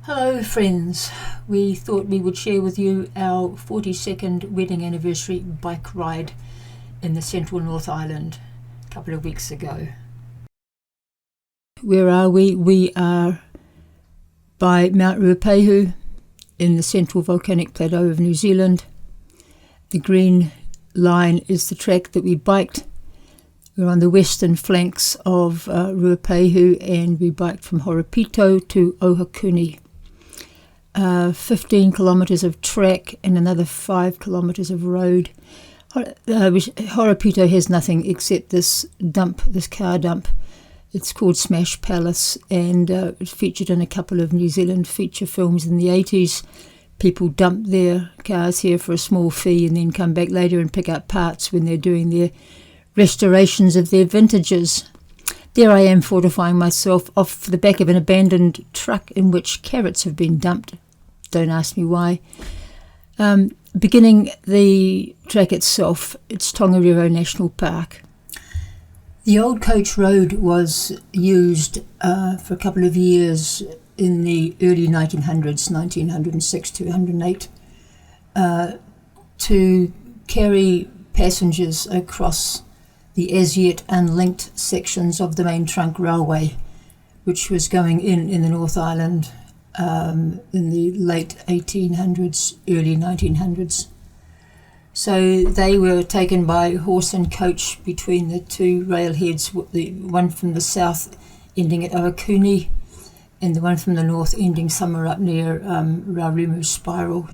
Hello friends, we thought we would share with you our 42nd wedding anniversary bike ride in the Central North Island a couple of weeks ago. Where are we? We are by Mount Horopito in the Central Volcanic Plateau of New Zealand. The green line is the track that we biked. We're on the western flanks of Horopito, and we biked from Horopito to Ohakune. 15 kilometres of track and another 5 kilometres of road. Horopito has nothing except this car dump. It's called Smash Palace, and it featured in a couple of New Zealand feature films in the 80s. People dump their cars here for a small fee and then come back later and pick up parts when they're doing their restorations of their vintages. There I am, fortifying myself off the back of an abandoned truck in which carrots have been dumped. Don't ask me why. Beginning the track itself, it's Tongariro National Park. The old coach road was used for a couple of years in the early 1900s, 1906 to 108, to carry passengers across the as yet unlinked sections of the main trunk railway, which was going in the North Island in the late 1800s, early 1900s. So they were taken by horse and coach between the two railheads, the one from the south ending at Ohakune and the one from the north ending somewhere up near Raurimu Spiral.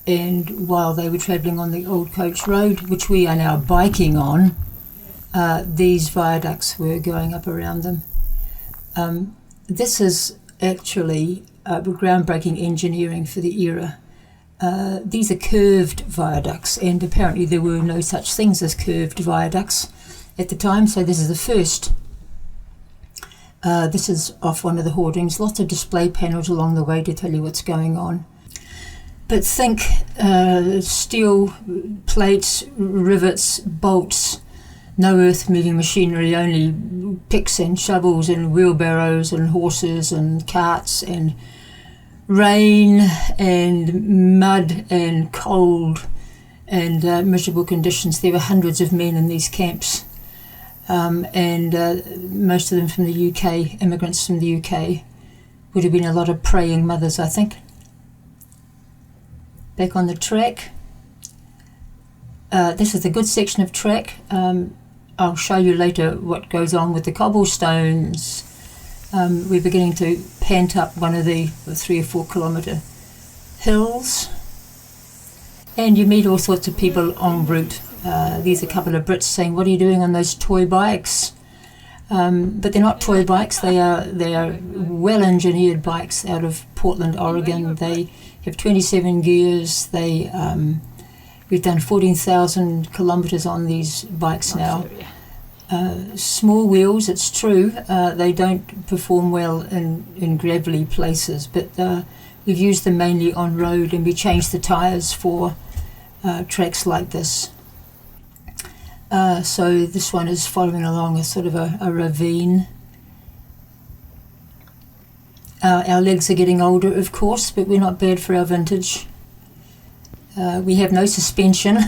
And while they were travelling on the old coach road, which we are now biking on, these viaducts were going up around them. This is actually groundbreaking engineering for the era. These are curved viaducts, and apparently there were no such things as curved viaducts at the time, so this is the first. This is off one of the hoardings, lots of display panels along the way to tell you what's going on. But think steel plates, rivets, bolts, no earth-moving machinery, only picks and shovels and wheelbarrows and horses and carts and rain and mud and cold and miserable conditions. There were hundreds of men in these camps, and most of them from the UK, immigrants from the UK. Would have been a lot of praying mothers, I think. Back on the track. This is a good section of track. I'll show you later what goes on with the cobblestones. We're beginning to pant up one of the 3 or 4 kilometre hills, and you meet all sorts of people en route. There's a couple of Brits saying, "What are you doing on those toy bikes?" But they're not toy bikes. They are well engineered bikes out of Portland, Oregon. They have 27 gears. We've done 14,000 kilometres on these bikes now. Small wheels, it's true. They don't perform well in gravelly places, but we've used them mainly on road, and we changed the tyres for tracks like this. So this one is following along a sort of a ravine. Our legs are getting older, of course, but we're not bad for our vintage. We have no suspension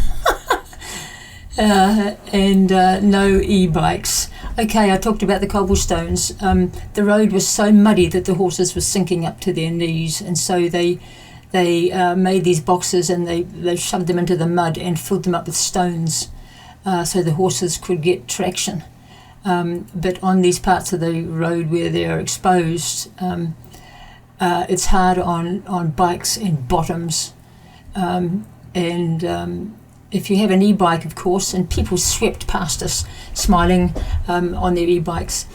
and no e-bikes. Okay, I talked about the cobblestones. The road was so muddy that the horses were sinking up to their knees, and so they made these boxes, and they shoved them into the mud and filled them up with stones so the horses could get traction. But on these parts of the road where they're exposed, it's hard on bikes and bottoms. If you have an e-bike, of course, and people swept past us smiling on their e-bikes.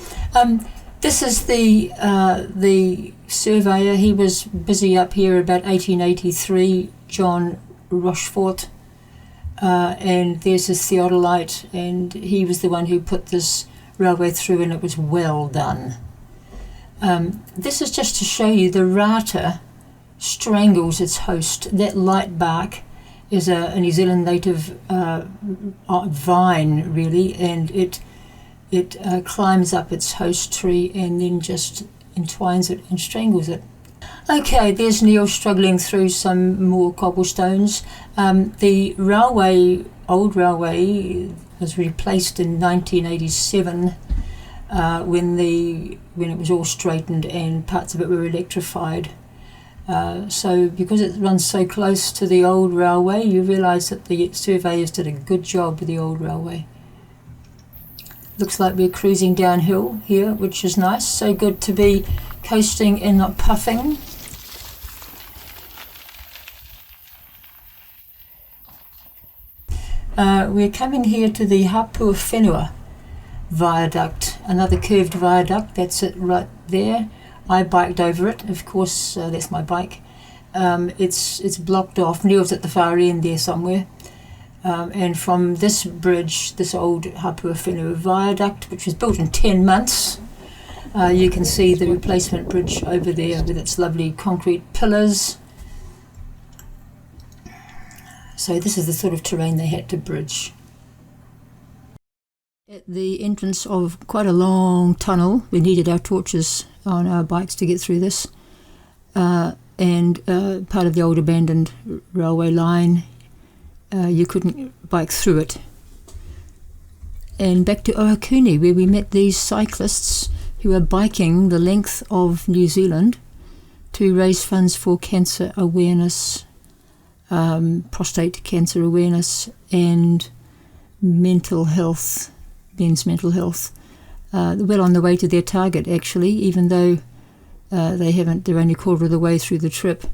This is the surveyor. He was busy up here about 1883, John Rochefort, and there's his theodolite, and he was the one who put this railway through, and it was well done. This is just to show you the rata strangles its host. That light bark is a New Zealand native vine, really, and it it climbs up its host tree and then just entwines it and strangles it. Okay, there's Neil struggling through some more cobblestones. The old railway was replaced in 1987 when it was all straightened and parts of it were electrified. So because it runs so close to the old railway, you realise that the surveyors did a good job with the old railway. Looks like we're cruising downhill here, which is nice. So good to be coasting and not puffing. We're coming here to the Horopito viaduct, another curved viaduct. That's it right there. I biked over it, of course. That's my bike. It's blocked off. Neil's at the far end there somewhere. And from this bridge, this old Horopito viaduct, which was built in 10 months, you can see the replacement bridge over there with its lovely concrete pillars. So this is the sort of terrain they had to bridge. At the entrance of quite a long tunnel, we needed our torches on our bikes to get through this, and part of the old abandoned railway line. You couldn't bike through it. And back to Ohakune, where we met these cyclists who are biking the length of New Zealand to raise funds for cancer awareness, prostate cancer awareness, and mental health, men's mental health. Well on the way to their target, actually, even though they're only a quarter of the way through the trip.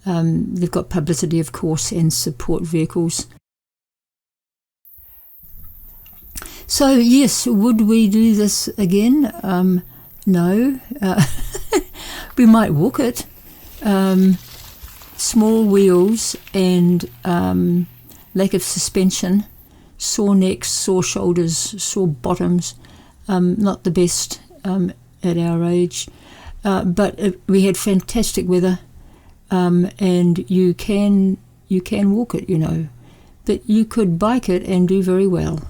They've got publicity, of course, and support vehicles. So yes, would we do this again? No. We might walk it. Small wheels and lack of suspension, sore necks, sore shoulders, sore bottoms, not the best at our age. But we had fantastic weather, and you can walk it, but you could bike it and do very well.